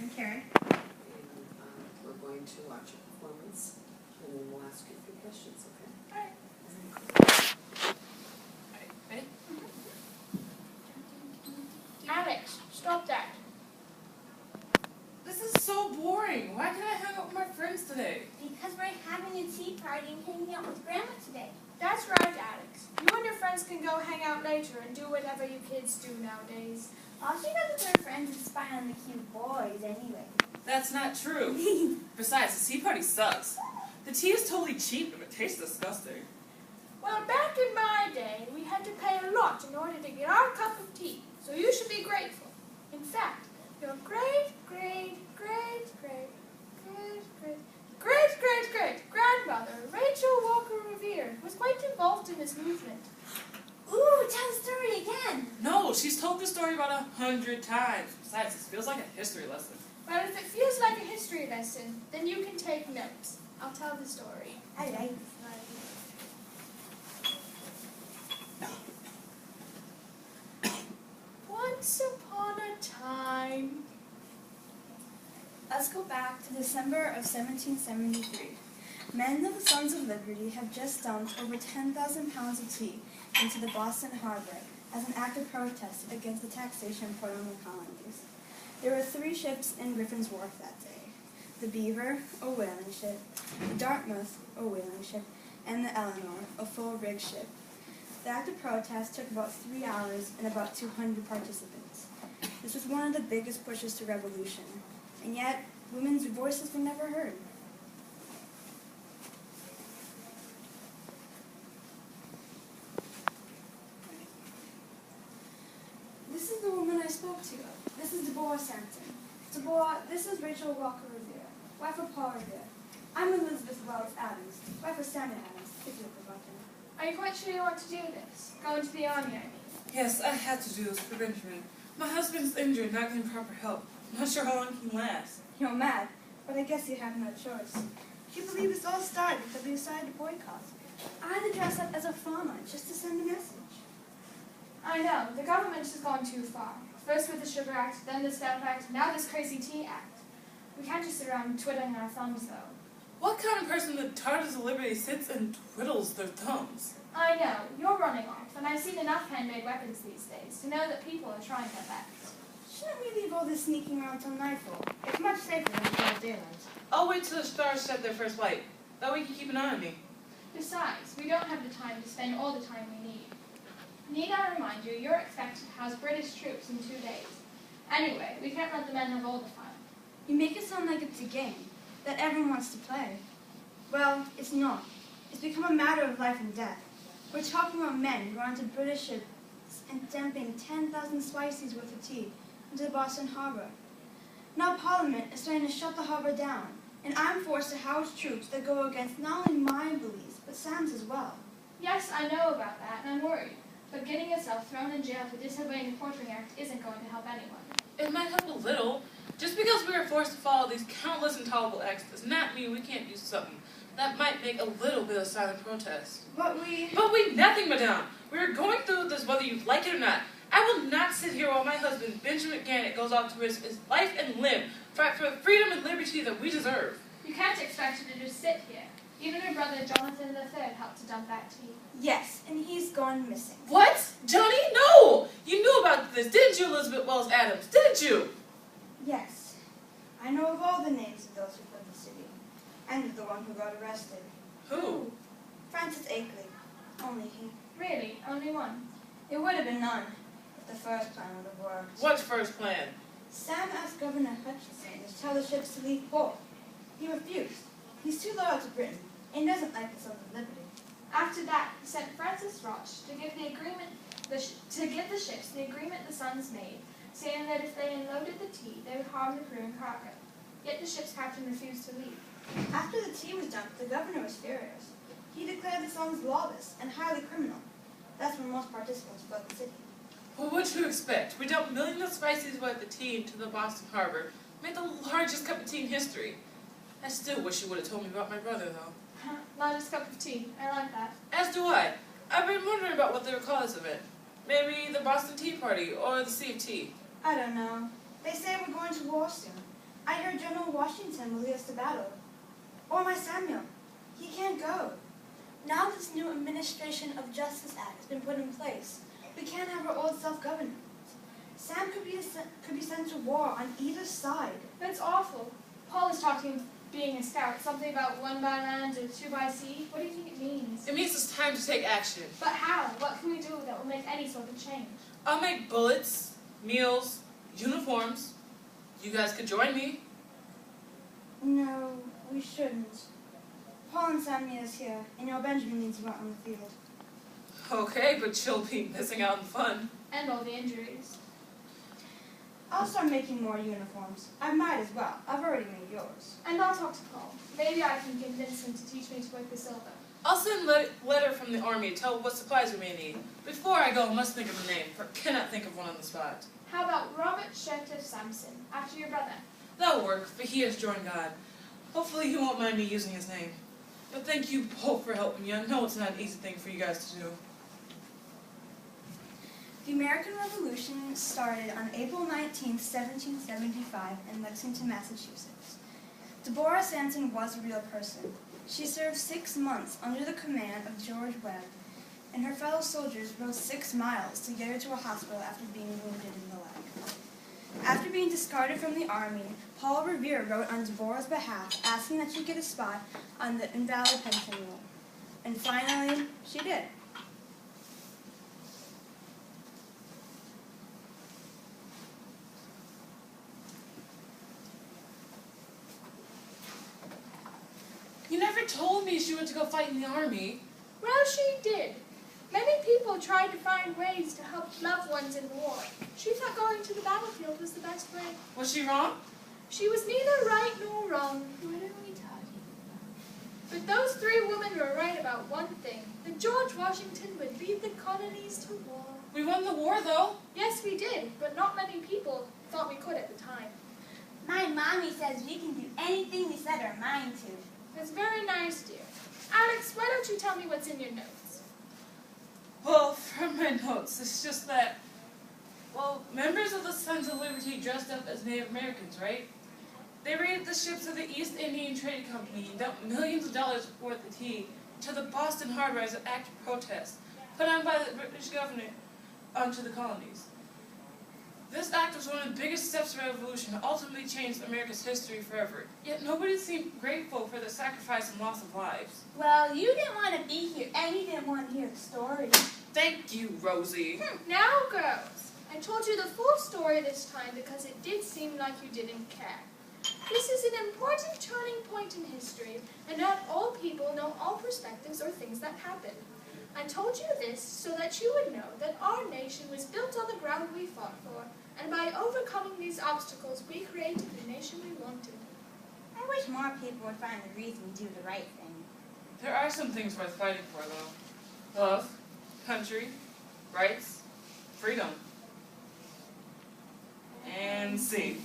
I'm Karen. And we're going to watch a performance, and then we'll ask you a few questions, okay? Alright. Alright, ready? Alex, stop that. This is so boring. Why can't I hang out with my friends today? Because we're having a tea party and hanging out with Grandma today. That's right, Alex. You and your friends can go hang out later and do whatever you kids do nowadays. All she does with her friends is spy on the cute boys anyway. That's not true. Besides, the tea party sucks. The tea is totally cheap and it tastes disgusting. Well, back in my day, we had to pay a lot in order to get our cup of tea, so you should be grateful. In fact, your great-great-great-great-great-great-great-great-grandmother, Rachel Walker Revere, was quite involved in this movement. Ooh, tell the story again. No, she's told this story about 100 times. Besides, this feels like a history lesson. Well, if it feels like a history lesson, then you can take notes. I'll tell the story. I like this Once upon a time. Let's go back to December of 1773. Men of the Sons of Liberty have just dumped over 10,000 pounds of tea into the Boston Harbor as an act of protest against the taxation put on the colonies. There were 3 ships in Griffin's Wharf that day: the Beaver, a whaling ship, the Dartmouth, a whaling ship, and the Eleanor, a full-rigged ship. The act of protest took about 3 hours and about 200 participants. This was one of the biggest pushes to revolution, and yet women's voices were never heard. This is the woman I spoke to. This is Deborah Sampson. Deborah, this is Rachel Walker Revere, wife of Paul Revere. I'm Elizabeth Wells Adams, wife of Samuel Adams, if you've forgotten. Are you quite sure you want to do this? Go into the army, I mean. Yes, I had to do this for Benjamin. My husband's injured, not getting proper help. I'm not sure how long he can last. You're mad, but I guess you have no choice. Do you believe this all started because we decided to boycott? I had to dress up as a farmer just to send a message. I know, the government has gone too far. First with the Sugar Act, then the Stamp Act, now this crazy Tea Act. We can't just sit around twiddling our thumbs, though. What kind of person the Tartars of Liberty sits and twiddles their thumbs? I know, you're running off, and I've seen enough handmade weapons these days to know that people are trying their best. Shouldn't we leave all this sneaking around till nightfall? It's much safer than broad daylight. I'll wait till the stars set their first light. That way you can keep an eye on me. Besides, we don't have the time to spend all the time we need. Need I remind you, you're expected to house British troops in 2 days. Anyway, we can't let the men have all the fun. You make it sound like it's a game that everyone wants to play. Well, it's not. It's become a matter of life and death. We're talking about men going onto British ships and dumping 10,000 spices worth of tea into the Boston Harbor. Now Parliament is starting to shut the harbor down, and I'm forced to house troops that go against not only my beliefs, but Sam's as well. Yes, I know about that, and I'm worried. But getting yourself thrown in jail for disobeying the Quartering Act isn't going to help anyone. It might help a little. Just because we are forced to follow these countless intolerable acts does not mean we can't do something that might make a little bit of silent protest. But we... Nothing, madame. We are going through this whether you like it or not. I will not sit here while my husband, Benjamin Gannett, goes off to risk his life and limb for the freedom and liberty that we deserve. You can't expect her to just sit here. Even her brother, Jonathan III, helped to dump that tea. Yes, and he's gone missing. What? Johnny? No! You knew about this, didn't you, Elizabeth Wells Adams? Didn't you? Yes. I know of all the names of those who fled the city, and of the one who got arrested. Who? Francis Akeley. Only he. Really? Only one? It would have been none, if the first plan would have worked. What first plan? Sam asked Governor Hutchinson to tell the ships to leave port. He refused. He's too loyal to Britain, and doesn't like the Sons of Liberty. After that, he sent Francis Roch to give the ships the agreement the Sons made, saying that if they unloaded the tea, they would harm the crew and cargo. Yet the ship's captain refused to leave. After the tea was dumped, the governor was furious. He declared the Sons lawless and highly criminal. That's when most participants fled the city. Well, what'd you expect? We dumped millions of spices worth of tea into the Boston Harbor, made the largest cup of tea in history. I still wish you would have told me about my brother, though. Largest cup of tea. I like that. As do I. I've been wondering about what they would call this event. Maybe the Boston Tea Party or the Sea of Tea. I don't know. They say we're going to war soon. I heard General Washington will lead us to battle. Or my Samuel. He can't go. Now this new Administration of Justice Act has been put in place. We can't have our old self-government. Sam could be sent to war on either side. That's awful. Paul is talking of being a scout, something about 1 by land or 2 by sea. What do you think it means? It means it's time to take action. But how? What can we do that will make any sort of change? I'll make bullets, meals, uniforms. You guys could join me. No, we shouldn't. Paul and Samuel is here, and your Benjamin needs you out on the field. Okay, but you'll be missing out on fun. And all the injuries. I'll start making more uniforms. I might as well. I've already made yours. And I'll talk to Paul. Maybe I can convince him to teach me to work the silver. I'll send a letter from the army to tell what supplies we may need. Before I go, I must think of a name, for I cannot think of one on the spot. How about Robert Sherter Sampson, after your brother? That'll work, for he has joined God. Hopefully he won't mind me using his name. But thank you both for helping me. I know it's not an easy thing for you guys to do. The American Revolution started on April 19, 1775 in Lexington, Massachusetts. Deborah Sanson was a real person. She served 6 months under the command of George Webb, and her fellow soldiers rode 6 miles to get her to a hospital after being wounded in the leg. After being discarded from the army, Paul Revere wrote on Deborah's behalf, asking that she get a spot on the invalid pension roll. And finally, she did. You never told me she went to go fight in the army. Well, she did. Many people tried to find ways to help loved ones in war. She thought going to the battlefield was the best way. Was she wrong? She was neither right nor wrong. What are we talking about? But those 3 women were right about one thing, that George Washington would lead the colonies to war. We won the war, though. Yes, we did, but not many people thought we could at the time. My mommy says we can do anything we set our mind to. That's very nice, dear. Alex, why don't you tell me what's in your notes? Well, from my notes, it's just that, well, members of the Sons of Liberty dressed up as Native Americans, right? They raided the ships of the East Indian Trade Company and dumped millions of dollars worth of tea to the Boston Harbor as an act of protest, put on by the British government onto the colonies. This act was one of the biggest steps of revolution that ultimately changed America's history forever. Yet nobody seemed grateful for the sacrifice and loss of lives. Well, you didn't want to be here, and you didn't want to hear the story. Thank you, Rosie. Now, girls, I told you the full story this time because it did seem like you didn't care. This is an important turning point in history, and not all people know all perspectives or things that happened. I told you this so that you would know that our nation was built on the ground we fought for, and by overcoming these obstacles, we created the nation we wanted. I wish more people would find the reason to do the right thing. There are some things worth fighting for, though. Love, country, rights, freedom. And scene.